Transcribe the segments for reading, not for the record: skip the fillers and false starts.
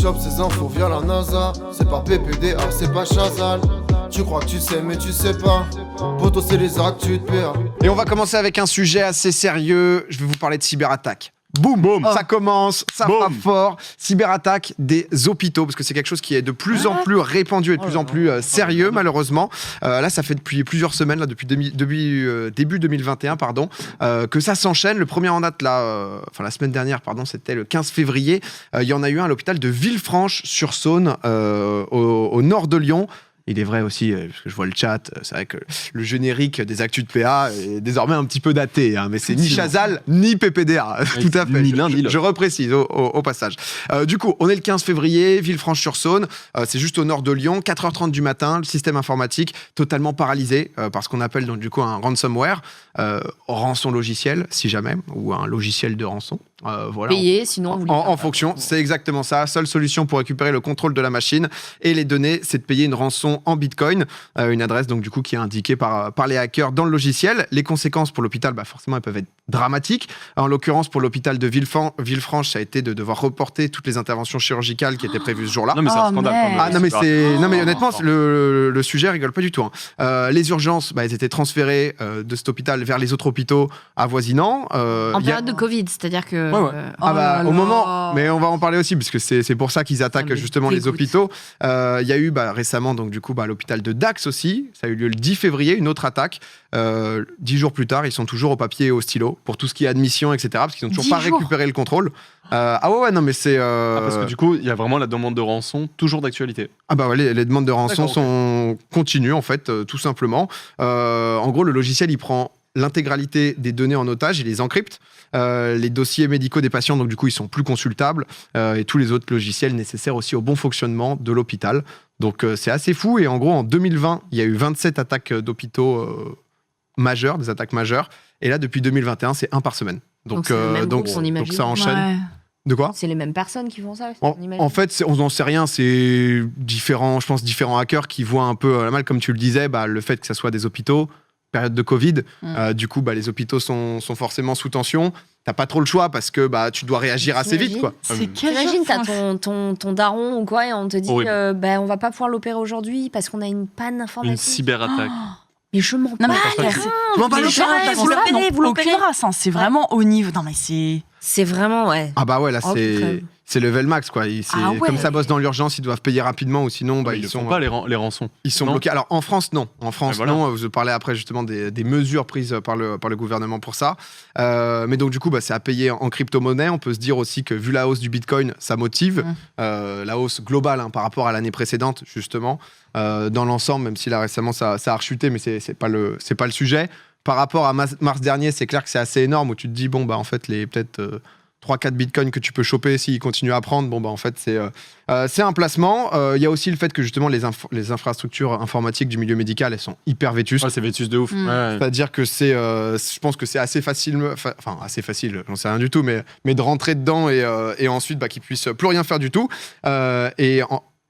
chope ces infos via la NASA. C'est pas PPDA, c'est pas Chazal. Tu crois que tu sais mais tu sais pas. Poto c'est les actus de PA. Et on va commencer avec un sujet assez sérieux. Je vais vous parler de cyberattaque. Boum, boum, ça commence, ça frappe fort. Cyberattaque des hôpitaux, parce que c'est quelque chose qui est de plus en plus répandu et de plus en plus sérieux, malheureusement. Là, ça fait depuis plusieurs semaines, là, depuis début 2021, que ça s'enchaîne. Le premier en date, la semaine dernière, c'était le 15 février. Il y en a eu un à l'hôpital de Villefranche-sur-Saône, au nord de Lyon. Il est vrai aussi, parce que je vois le chat, c'est vrai que le générique des actus de PA est désormais un petit peu daté, hein, mais c'est ni Chazal, ni PPDA, tout à fait. Ni l'un, ni l'autre. Je reprécise au passage. Du coup, on est le 15 février, Villefranche-sur-Saône, c'est juste au nord de Lyon, 4h30 du matin, le système informatique totalement paralysé par ce qu'on appelle donc du coup un ransomware, rançon logiciel, si jamais, ou un logiciel de rançon. Voilà. Payer, sinon vous en fonction, c'est exactement ça. Seule solution pour récupérer le contrôle de la machine et les données, c'est de payer une rançon en Bitcoin, une adresse donc du coup qui est indiquée par les hackers dans le logiciel. Les conséquences pour l'hôpital, forcément, elles peuvent être dramatiques. En l'occurrence, pour l'hôpital de Villefranche, ça a été de devoir reporter toutes les interventions chirurgicales qui étaient prévues ce jour-là. Non mais c'est un scandale. Non mais honnêtement, le sujet rigole pas du tout. Hein. Les urgences, elles étaient transférées de cet hôpital vers les autres hôpitaux avoisinants. En période de Covid, c'est-à-dire que. Au moment, mais on va en parler aussi parce que c'est pour ça qu'ils attaquent justement les hôpitaux. Il y a eu récemment donc du coup à l'hôpital de Dax aussi, ça a eu lieu le 10 février, une autre attaque. 10 jours plus tard, ils sont toujours au papier et au stylo pour tout ce qui est admission, etc. Parce qu'ils n'ont toujours pas récupéré le contrôle. Non mais c'est parce que du coup, il y a vraiment la demande de rançon toujours d'actualité. Les demandes de rançon sont continues en fait, tout simplement. En gros, le logiciel il prend l'intégralité des données en otage, il les encrypte. Les dossiers médicaux des patients, donc du coup, ils sont plus consultables. Et tous les autres logiciels nécessaires aussi au bon fonctionnement de l'hôpital. Donc, c'est assez fou. Et en gros, en 2020, il y a eu 27 attaques d'hôpitaux majeures, des attaques majeures. Et là, depuis 2021, c'est un par semaine. Donc ça enchaîne. Ouais. De quoi ? C'est les mêmes personnes qui font ça, en fait, on n'en sait rien. C'est différents hackers qui voient un peu la mal, comme tu le disais, le fait que ça soit des hôpitaux. Période de Covid, du coup les hôpitaux sont forcément sous tension. T'as pas trop le choix parce que tu dois réagir assez vite, quoi. T'imagines, t'as ton daron ou quoi et on te dit on va pas pouvoir l'opérer aujourd'hui parce qu'on a une panne informatique. Une cyberattaque. Mais je m'en bats. Je m'en bats le chat. Vous l'opérez. C'est vraiment au niveau. Non mais c'est. C'est vraiment là c'est level max, quoi. Comme ça bosse dans l'urgence, ils doivent payer rapidement ou sinon ils sont pas les rançons. Ils sont bloqués. Alors en France non. Non. Je parlais après justement des mesures prises par le gouvernement pour ça. Mais donc du coup c'est à payer en crypto-monnaie. On peut se dire aussi que vu la hausse du Bitcoin, ça motive la hausse globale par rapport à l'année précédente justement. Dans l'ensemble, même si là récemment ça a rechuté, mais c'est pas le sujet. Par rapport à mars dernier, c'est clair que c'est assez énorme où tu te dis en fait les peut-être 3-4 bitcoins que tu peux choper s'ils continuent à prendre, en fait c'est un placement. Il y a aussi le fait que justement les infrastructures informatiques du milieu médical, elles sont hyper vétustes. C'est vétuste de ouf. C'est-à-dire que je pense que c'est assez facile, assez facile, j'en sais rien du tout, mais de rentrer dedans et ensuite qu'ils puissent plus rien faire du tout.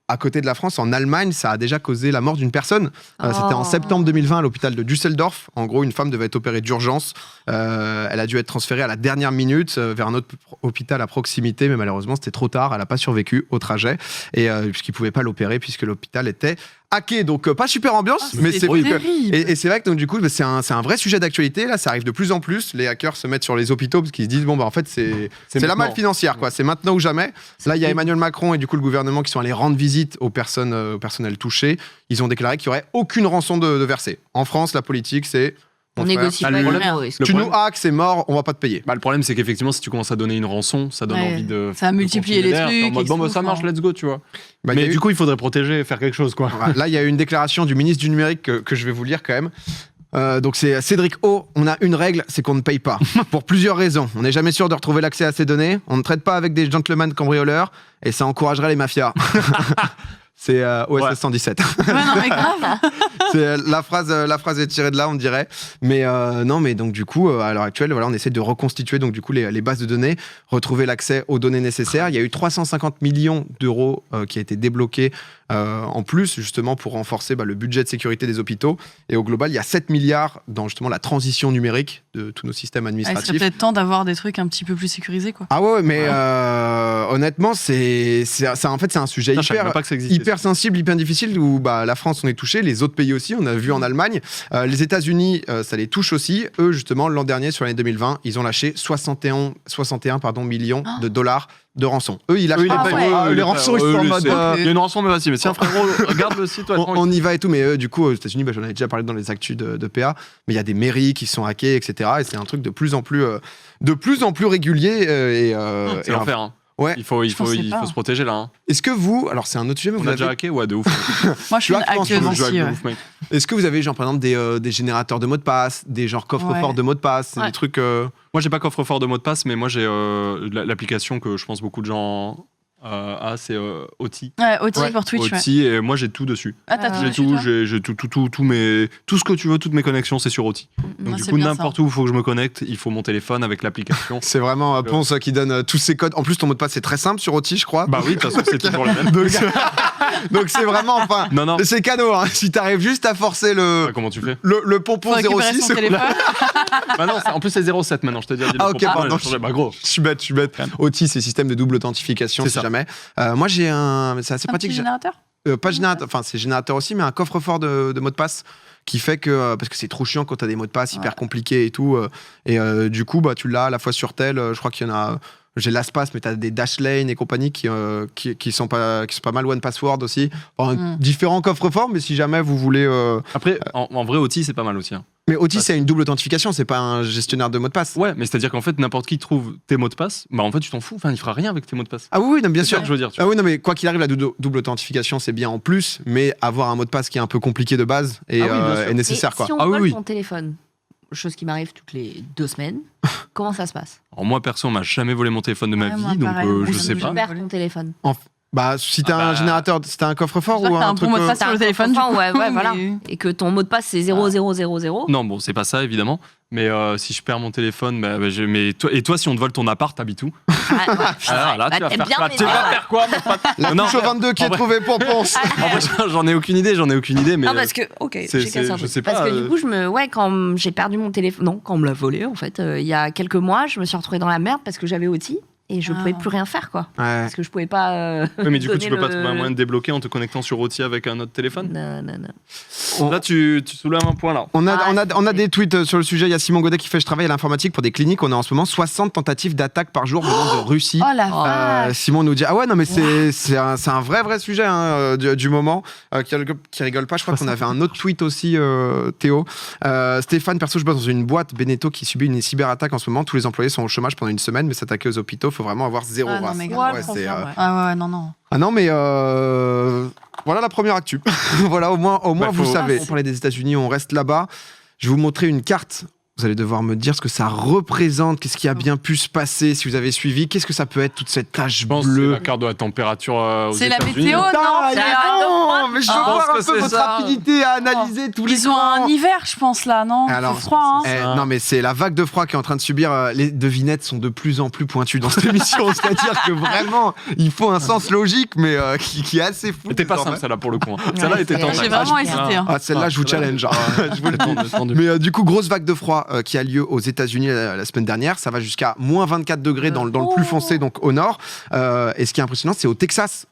À côté de la France, en Allemagne, ça a déjà causé la mort d'une personne. C'était en septembre 2020 à l'hôpital de Düsseldorf. En gros, une femme devait être opérée d'urgence. Elle a dû être transférée à la dernière minute vers un autre hôpital à proximité, mais malheureusement, c'était trop tard. Elle n'a pas survécu au trajet, puisqu'ils ne pouvaient pas l'opérer, puisque l'hôpital était hacké. Donc, pas super ambiance, mais c'est terrible. Et c'est vrai que donc, du coup, c'est un vrai sujet d'actualité. Là, ça arrive de plus en plus. Les hackers se mettent sur les hôpitaux parce qu'ils se disent en fait, c'est la malle financière, quoi. C'est maintenant ou jamais. Là, il y a Emmanuel Macron et du coup le gouvernement qui sont allés rendre visite au personnel touché. Ils ont déclaré qu'il n'y aurait aucune rançon de verser. En France, la politique, c'est on négocie pas le risque. Tu nous hacks, c'est mort, on va pas te payer. Le problème, c'est qu'effectivement, si tu commences à donner une rançon, ça donne envie de. Ça a multiplié les trucs. En mode, ça marche, let's go, tu vois. Mais du coup, il faudrait protéger, faire quelque chose, quoi. Là, il y a eu une déclaration du ministre du numérique que je vais vous lire quand même. Donc c'est Cédric O. On a une règle, c'est qu'on ne paye pas. Pour plusieurs raisons. On n'est jamais sûr de retrouver l'accès à ces données. On ne traite pas avec des gentlemen cambrioleurs et ça encouragerait les mafias. C'est OSS Ouais. 117. Ouais, non, mais grave. La phrase est tirée de là, on dirait. Mais non, mais donc du coup, à l'heure actuelle, voilà, on essaie de reconstituer donc du coup les bases de données, retrouver l'accès aux données nécessaires. Il y a eu 350 millions d'euros qui a été débloqué en plus, justement, pour renforcer le budget de sécurité des hôpitaux. Et au global, il y a 7 milliards dans justement la transition numérique de tous nos systèmes Il administratifs. serait peut-être temps d'avoir des trucs un petit peu plus sécurisés, quoi. Ah ouais, mais honnêtement, c'est en fait c'est un sujet Putain, je savais hyper même pas que ça existait. hyper sensible, hyper difficile où la France on est touché, les autres pays aussi, on a vu en Allemagne, les États-Unis ça les touche aussi. Eux justement l'an dernier sur l'année 2020, ils ont lâché 61 millions de dollars de rançon. Eux ils lâchent pas. Les rançons, ils sont en mode. Il y a une rançon, mais vas-y, mais tiens frérot, regarde le site. On y va et tout, mais du coup aux États-Unis, j'en avais déjà parlé dans les actus de PA, mais il y a des mairies qui sont hackées, etc. Et c'est un truc de plus en plus régulier. C'est l'enfer. Hein. Ouais. Il faut se protéger là. Hein. Est-ce que vous, alors c'est un autre sujet, mais On vous a avez... déjà hacké? Ouais, de ouf. Moi, je suis une Tu vois, hackeuse Je joue avec aussi. de Ouais. ouf, mec. Est-ce que vous avez genre par exemple des générateurs de mots de passe, des genres coffres-forts de mots de passe, Ouais. des trucs Moi, j'ai pas coffre-fort de mot de passe, mais moi, j'ai l'application que je pense beaucoup de gens c'est OTI. Ouais, OTI Ouais. pour Twitch. Ouais. OTI, et moi, j'ai tout dessus. Ah, t'as tout J'ai dessus, tout, toi j'ai tout ce que tu veux, toutes mes connexions, c'est sur OTI. Donc, Ouais, du c'est coup, bien, n'importe où il faut que je me connecte, il faut mon téléphone avec l'application. C'est vraiment Ponce qui donne tous ses codes. En plus, ton mot de passe c'est très simple sur OTI, je crois. Bah oui, de toute façon, c'est toujours le même. Donc c'est vraiment, enfin, Non, non. c'est cadeau. Hein. Si t'arrives juste à forcer le Comment tu fais? pompon Faut récupérer 06, son téléphone. Bah non, en plus, c'est 07 maintenant, je te dis. Ah, ok, pardon. Bah gros. je suis bête. OTI, c'est système de double authentification, C'est si ça. jamais. Moi, j'ai c'est assez Un pratique. petit générateur. Pas générateur, enfin c'est générateur aussi, mais un coffre-fort de mots de passe qui fait que parce que c'est trop chiant quand t'as des mots de passe hyper compliqués et tout, et du coup tu l'as à la fois sur tel, je crois qu'il y en a. J'ai LastPass, mais t'as des Dashlane et compagnie qui sont pas mal One Password aussi. Enfin, différents coffres-forts, mais si jamais vous voulez. Après, en vrai, OTI, c'est pas mal aussi. Hein. Mais OTI, c'est une double authentification, c'est pas un gestionnaire de mots de passe. Ouais, mais c'est-à-dire qu'en fait, n'importe qui trouve tes mots de passe, bah en fait, tu t'en fous. Enfin, il fera rien avec tes mots de passe. Ah oui, non, bien C'est sûr. ça que je veux dire. Tu Ah oui, non, mais quoi qu'il arrive, la double authentification, c'est bien en plus, mais avoir un mot de passe qui est un peu compliqué de base Ah oui, bien sûr. est nécessaire. Et Quoi. si on Ah oui, vole oui. ton téléphone, chose qui m'arrive toutes les 2 semaines, comment ça se passe? Alors moi, perso, on m'a jamais volé mon téléphone de ma Ouais, moi, vie, donc pareil. je Ou sais si pas. Tu perds ton téléphone. Bah, si t'as un générateur, si t'as un coffre-fort J'espère ou que t'as un un truc. bon mot de passe sur le téléphone, du coup. Ouais, voilà. Mais- Et que ton mot de passe c'est 0000. Non, bon, c'est pas ça, évidemment. Mais si je perds mon téléphone, mais toi, si on te vole ton appart, t'habites où? Alors là, tu vas faire quoi? Tu vas faire quoi, mon pote? La Non, touche au 22 qui en est vrai- trouvée pour Ponce. En vrai, j'en ai aucune idée, mais. Non, parce que, ok, c'est- j'ai cassé un je truc. sais pas, Parce que du coup, quand j'ai perdu mon téléphone, non, quand on me l'a volé, en fait, il y a quelques mois, je me suis retrouvée dans la merde parce que j'avais OTI et je pouvais plus rien faire, quoi. Ouais. Parce que je pouvais pas. Ouais, mais du coup, donner tu peux pas le- trouver un moyen de débloquer en te connectant sur OTI avec un autre téléphone? Non. Là, tu soulèves un point là. On a Ah, des tweets sur le sujet. Il y a Simon Godet qui fait: je travaille à l'informatique pour des cliniques. On a en ce moment 60 tentatives d'attaque par jour venant de Russie. Oh la vache. Simon nous dit: ah ouais, non, mais c'est un vrai sujet hein, du moment qui rigole pas. Je crois qu'on avait un autre tweet aussi, Théo. Stéphane, perso, je bosse dans une boîte Beneteau qui subit une cyberattaque en ce moment. Tous les employés sont au chômage pendant une semaine, mais s'attaquer aux hôpitaux, faut vraiment avoir zéro Ah non, race. mais Ouais, grave, c'est, Ah ouais, non. Ah non, mais voilà la première actu. Voilà, au moins vous savez. Ah, On parlait des États-Unis, on reste là-bas. Je vais vous montrer une carte. Vous allez devoir me dire ce que ça représente, qu'est-ce qui a bien pu se passer, si vous avez suivi, qu'est-ce que ça peut être toute cette tache Je pense que c'est bleue. la carte de la température aux C'est la États-Unis. météo, non? Putain, C'est non, mais je veux pense voir un que peu c'est votre ça. rapidité à analyser tous les Ils ont un hiver, je pense, là, non? Alors, C'est froid, hein? Non mais c'est la vague de froid qui est en train de subir. Les devinettes sont de plus en plus pointues dans cette émission, c'est-à-dire que vraiment il faut un sens logique mais qui est assez fou. C'était pas désormais. simple celle-là pour le coup. Hein. Celle-là était c'est- tendue. J'ai vraiment hésité. Hein. Ah celle-là je vous challenge, hein. Je vous le dis. Mais du coup grosse vague de froid qui a lieu aux États-Unis la semaine dernière, ça va jusqu'à moins 24 degrés dans le plus foncé donc au nord. Et ce qui est impressionnant c'est au Texas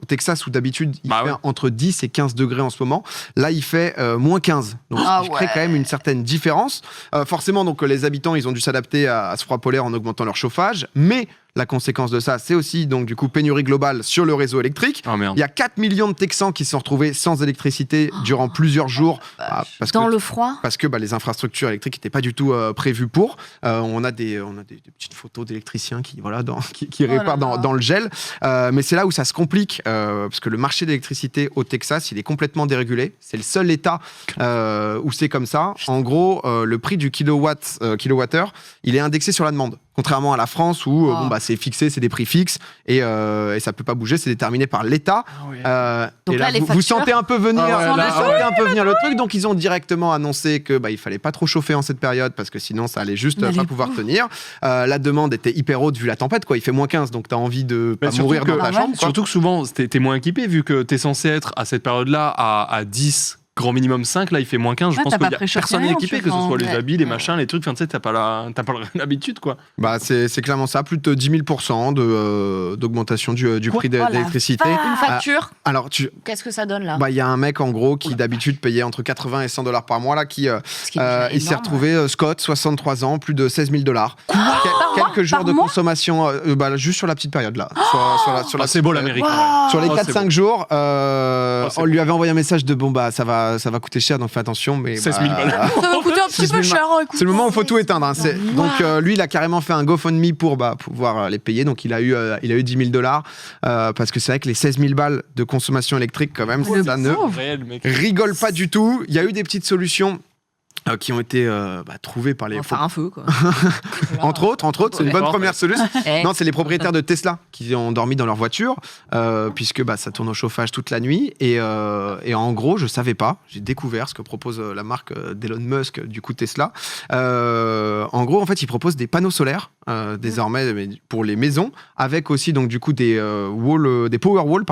où d'habitude il fait entre 10 et 15 degrés en ce moment. Là il fait moins 15. Donc ce qui crée quand même une certaine différence. Forcément donc les habitants ils ont dû s'adapter à ce froid polaire en augmentant leur chauffage, mais la conséquence de ça, c'est aussi donc du coup pénurie globale sur le réseau électrique. Oh merde. Il y a 4 millions de Texans qui se sont retrouvés sans électricité durant plusieurs jours. Dans le froid. Parce que les infrastructures électriques n'étaient pas du tout prévues pour. On a des petites photos d'électriciens qui réparent dans le gel. Mais c'est là où ça se complique parce que le marché d'électricité au Texas, il est complètement dérégulé. C'est le seul État où c'est comme ça. En gros, le prix du kilowattheure, il est indexé sur la demande. Contrairement à la France où c'est fixé, c'est des prix fixes et ça peut pas bouger, c'est déterminé par l'État. Donc et là, les vous factures... sentez un peu venir, le truc, donc ils ont directement annoncé que il fallait pas trop chauffer en cette période parce que sinon ça allait juste pas pouvoir tenir. La demande était hyper haute vu la tempête, quoi. Il fait -15, donc t'as envie de pas mourir dans ta chambre. Surtout que souvent t'es moins équipé vu que t'es censé être à cette période-là à 10. Grand minimum 5, là il fait -15, je pense que personne n'est équipé, que ce soit les habits, les machins, les trucs, tu sais, t'as pas l'habitude quoi. C'est clairement ça, plus de 10 000% d'augmentation du prix de l'électricité. Une facture, alors qu'est-ce que ça donne là? Il y a un mec en gros qui d'habitude payait entre 80 et 100 $ par mois là, qui il s'est retrouvé, Scott, 63 ans, plus de 16 000 $. Quelques jours de consommation, juste sur la petite période là. C'est beau l'Amérique. Sur les 4-5 jours, on lui avait envoyé un message de ça va coûter cher, donc fais attention. Mais 16 000 balles. Ça va coûter un petit peu cher. C'est le moment où il faut tout éteindre. Donc lui, il a carrément fait un GoFundMe pour pouvoir les payer. Donc il a eu 10 000 $. Parce que c'est vrai que les 16 000 balles de consommation électrique, quand même, ça ne rigole pas du tout. Il y a eu des petites solutions qui ont été trouvées par les... Faire un feu, quoi. entre autres, c'est une bonne première solution. Non, c'est les propriétaires de Tesla qui ont dormi dans leur voiture, puisque ça tourne au chauffage toute la nuit. Et en gros, je savais pas, j'ai découvert ce que propose la marque d'Elon Musk, du coup Tesla. En gros, en fait, ils proposent des panneaux solaires, désormais, pour les maisons, avec aussi, donc, du coup, des power walls,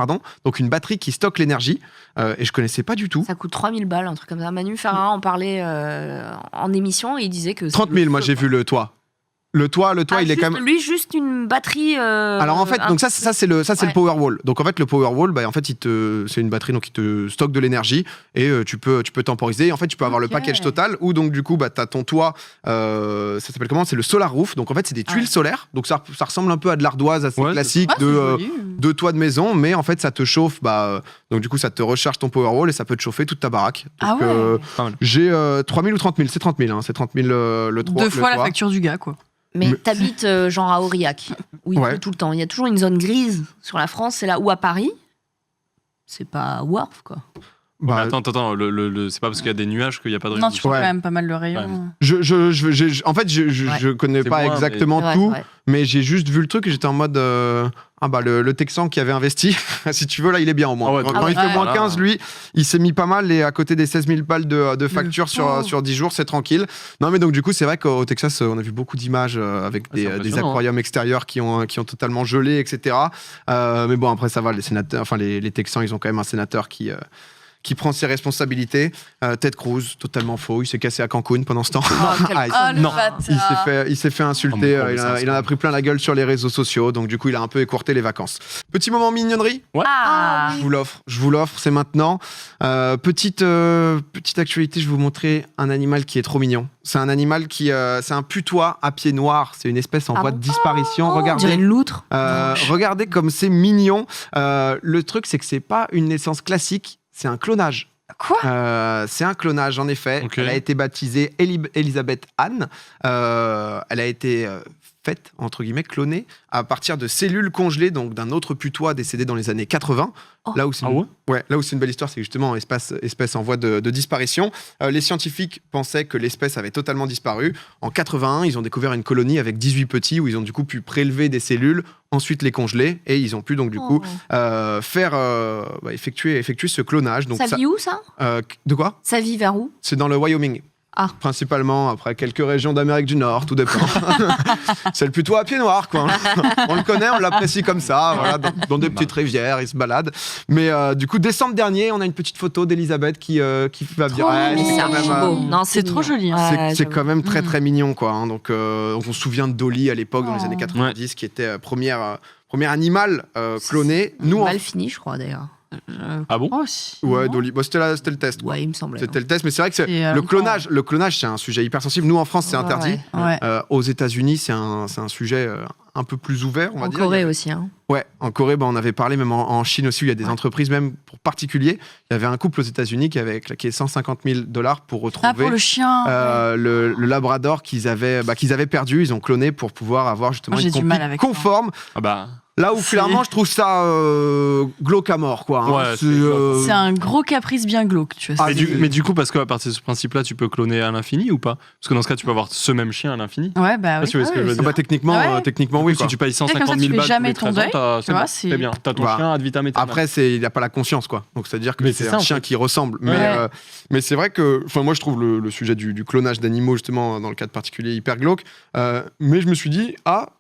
donc une batterie qui stocke l'énergie. Et je connaissais pas du tout. Ça coûte 3 000 balles, un truc comme ça. Manu Ferrin en parlait en émission et il disait que... 30 000, moi j'ai vu le toit. Le toit, il est quand même... Lui, juste une batterie... Alors en fait, donc ça c'est le Powerwall. Donc en fait, le Powerwall, en fait, c'est une batterie, donc il te stocke de l'énergie et tu peux temporiser. Et en fait, tu peux avoir le package total où donc du coup, t'as ton toit, ça s'appelle comment? C'est le solar roof. Donc en fait, c'est des tuiles solaires. Donc ça ressemble un peu à de l'ardoise assez classique de toit de maison, mais en fait, ça te chauffe. Donc du coup, ça te recharge ton Powerwall et ça peut te chauffer toute ta baraque. Donc, j'ai 3 000 ou 30 000. C'est 30 000. C'est 30 000 le toit. 2 fois la facture du gars, quoi. Mais t'habites genre à Aurillac, où il pleut tout le temps. Il y a toujours une zone grise sur la France, c'est là où à Paris, c'est pas Worf, quoi. Attends, c'est pas parce qu'il y a des nuages qu'il n'y a pas de rayon. Non, tu vois quand même pas mal le rayon. En fait, je connais pas exactement tout, mais j'ai juste vu le truc et j'étais en mode... le Texan qui avait investi, si tu veux, là, il est bien au moins. Quand il fait -15, lui, il s'est mis pas mal et à côté des 16 000 balles de facture sur 10 jours, c'est tranquille. Non, mais donc, du coup, c'est vrai qu'au Texas, on a vu beaucoup d'images avec des aquariums extérieurs qui ont totalement gelé, etc. Mais bon, après, ça va, les sénateurs, les Texans, ils ont quand même un sénateur qui prend ses responsabilités. Ted Cruz, totalement faux. Il s'est cassé à Cancun pendant ce temps. Il s'est fait insulter. Il en a pris plein la gueule sur les réseaux sociaux. Donc, du coup, il a un peu écourté les vacances. Petit moment mignonnerie. Ouais. Je vous l'offre, c'est maintenant. Petite actualité, je vais vous montrer un animal qui est trop mignon. C'est un animal c'est un putois à pieds noirs. C'est une espèce en voie de disparition. Regardez. On dirait une loutre. Regardez comme c'est mignon. Le truc, c'est que c'est pas une naissance classique. C'est un clonage. Quoi? C'est un clonage, en effet. Okay. Elle a été baptisée Elisabeth Anne. Elle a été faite, entre guillemets, clonée à partir de cellules congelées, donc d'un autre putois décédé dans les années 80. Là où c'est une belle histoire, c'est justement espèce en voie de disparition. Les scientifiques pensaient que l'espèce avait totalement disparu. En 81, ils ont découvert une colonie avec 18 petits où ils ont du coup pu prélever des cellules, ensuite les congeler et ils ont pu donc du coup effectuer ce clonage. Donc, ça vit où ça? De quoi? Ça vit vers où? C'est dans le Wyoming. Principalement, après quelques régions d'Amérique du Nord, tout dépend. C'est le putois à pieds noirs, quoi. On le connaît, on l'apprécie comme ça, voilà, dans des petites rivières, il se balade. Mais du coup, décembre dernier, on a une petite photo d'Elisabeth qui va bien. C'est trop joli. C'est quand même très très mignon, quoi. Hein. Donc, on se souvient de Dolly à l'époque, dans les années 90, qui était premier animal cloné. Mal fini, je crois, d'ailleurs. Ah bon? Ouais, Dolly. C'était le test. Ouais, il me semblait. C'était le test, mais c'est vrai que le clonage, c'est un sujet hyper sensible. Nous, en France, c'est interdit. Aux États-Unis, c'est un sujet un peu plus ouvert, on va dire. En Corée aussi. Hein. Ouais, en Corée, on avait parlé, même en Chine aussi, où il y a des entreprises, même pour particuliers. Il y avait un couple aux États-Unis qui avait claqué 150 000 $ pour retrouver pour le chien, le labrador qu'ils avaient perdu. Ils ont cloné pour pouvoir avoir justement une copie conforme. Là où clairement je trouve ça glauque à mort, quoi. Hein. Ouais, c'est un gros caprice bien glauque, tu vois. Mais du coup, parce qu'à partir de ce principe-là, tu peux cloner à l'infini ou pas? Parce que dans ce cas, tu peux avoir ce même chien à l'infini. Ouais, bah oui. Tu vois ce que je veux dire? Techniquement, oui. Si tu payes 150 000 balles jamais tous les ton 13 ans, deuil, tu vois, c'est bien. T'as ton chien ad vitam aeternam. Après, il n'a pas la conscience, quoi. Donc, c'est-à-dire que Mais c'est c'est un ça, chien en fait. qui ressemble. Mais c'est vrai que, moi, je trouve le sujet du clonage d'animaux, justement, dans le cadre particulier, hyper glauque. Mais je me suis dit,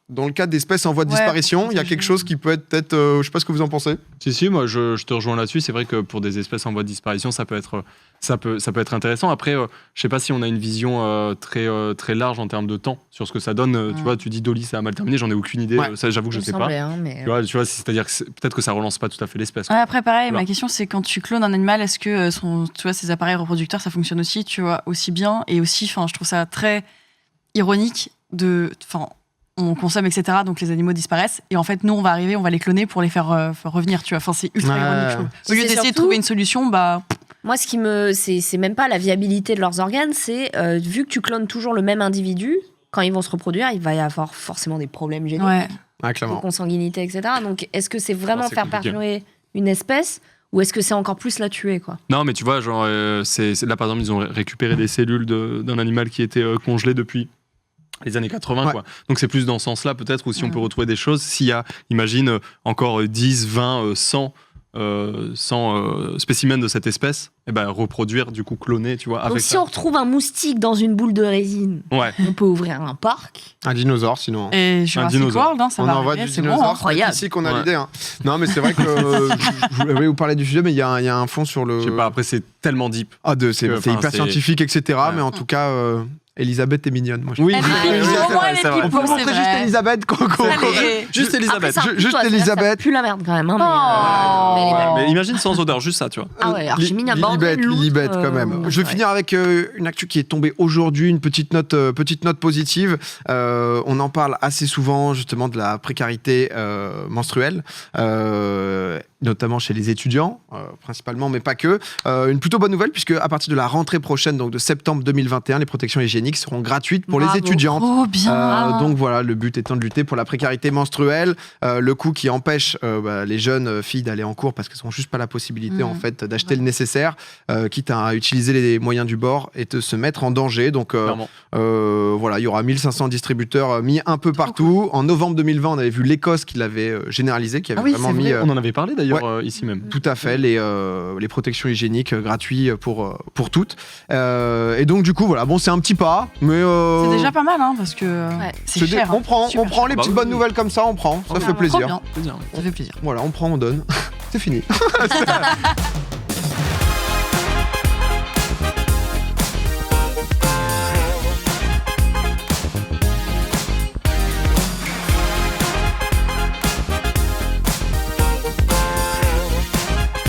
dans le cadre d'espèces en voie de disparition, il y a quelque chose qui peut être peut-être. Je sais pas ce que vous en pensez. Si, moi je te rejoins là-dessus. C'est vrai que pour des espèces en voie de disparition, ça peut être intéressant. Après, je sais pas si on a une vision très large en termes de temps sur ce que ça donne. Tu vois, tu dis Dolly, ça a mal terminé, j'en ai aucune idée. Ça, j'avoue que je sais pas. Mais... Tu vois, c'est-à-dire que peut-être que ça relance pas tout à fait l'espèce. Ouais, après, pareil, Voilà. ma question, c'est quand tu clones un animal, est-ce que tu vois, ses appareils reproducteurs, ça fonctionne aussi, tu vois, aussi bien? Et aussi, je trouve ça très ironique on consomme, etc. Donc les animaux disparaissent. Et en fait, nous, on va arriver, on va les cloner pour les faire revenir, tu vois. C'est ultra ironique, je trouve. Au lieu d'essayer de trouver une solution, Moi, c'est même pas la viabilité de leurs organes, c'est vu que tu clones toujours le même individu, quand ils vont se reproduire, il va y avoir forcément des problèmes génétiques, Clairement. de consanguinité, etc. Donc, est-ce que c'est vraiment c'est faire compliqué. perdurer une espèce ou est-ce que c'est encore plus la tuer, quoi? Non, mais tu vois, genre, là par exemple, ils ont récupéré des cellules d'un animal qui était congelé depuis les années 80, quoi. Donc c'est plus dans ce sens-là, peut-être, ou si on peut retrouver des choses, s'il y a, imagine, encore 10, 20, 100 spécimens de cette espèce, et ben reproduire, du coup, cloner, tu vois, Donc, avec si ça. on retrouve un moustique dans une boule de résine, Ouais. on peut ouvrir un parc. Un dinosaure, sinon. Et Jurassic dinosaure. World, ça On va envoie arriver, du c'est dinosaure, bon. incroyable. c'est ici qu'on a Ouais. l'idée. Hein. Non, mais c'est vrai que je voulais vous parler du sujet, mais il y a un fond sur le. Je sais pas, après, c'est tellement deep. C'est hyper scientifique, etc. Ouais. Mais en tout cas, Elisabeth est mignonne. Moi, je Oui, Elle est- oui, au moins, elle est c'est vrai. On peut pipo, c'est montrer juste vrai. Elisabeth. Allez. Juste Après, Elisabeth. ça, Juste toi, Elisabeth. ça pue la merde quand même. Hein, Oh. mais elle est belle. Mais imagine sans odeur, juste ça, tu vois. Ah ouais, Archimine a bordé Lilibet quand même. Je vais finir avec une actu qui est tombée aujourd'hui, une petite note positive. On en parle assez souvent justement de la précarité menstruelle, notamment chez les étudiants, principalement, mais pas que. Une plutôt bonne nouvelle puisque à partir de la rentrée prochaine, donc de septembre 2021, les protections hygiéniques seront gratuites pour Bravo. les étudiantes. Oh, bien. Donc voilà, le but étant de lutter pour la précarité menstruelle, le coût qui empêche les jeunes filles d'aller en cours parce qu'elles n'ont juste pas la possibilité en fait d'acheter le nécessaire, quitte à utiliser les moyens du bord et de se mettre en danger. Donc Clairement. voilà, il y aura 1500 distributeurs mis un peu partout. En novembre 2020, on avait vu l'Écosse qui l'avait généralisé, qui avait vraiment mis On en avait parlé d'ailleurs ici même. tout à fait les protections hygiéniques gratuites pour toutes. Et donc du coup voilà, bon c'est un petit pas, mais C'est déjà pas mal, hein, parce que c'est cher. on prend Super les cher. petites Bah bonnes oui. nouvelles comme ça, on prend, ça fait plaisir. Trop bien. Ça fait plaisir. Voilà, on prend, on donne. C'est fini.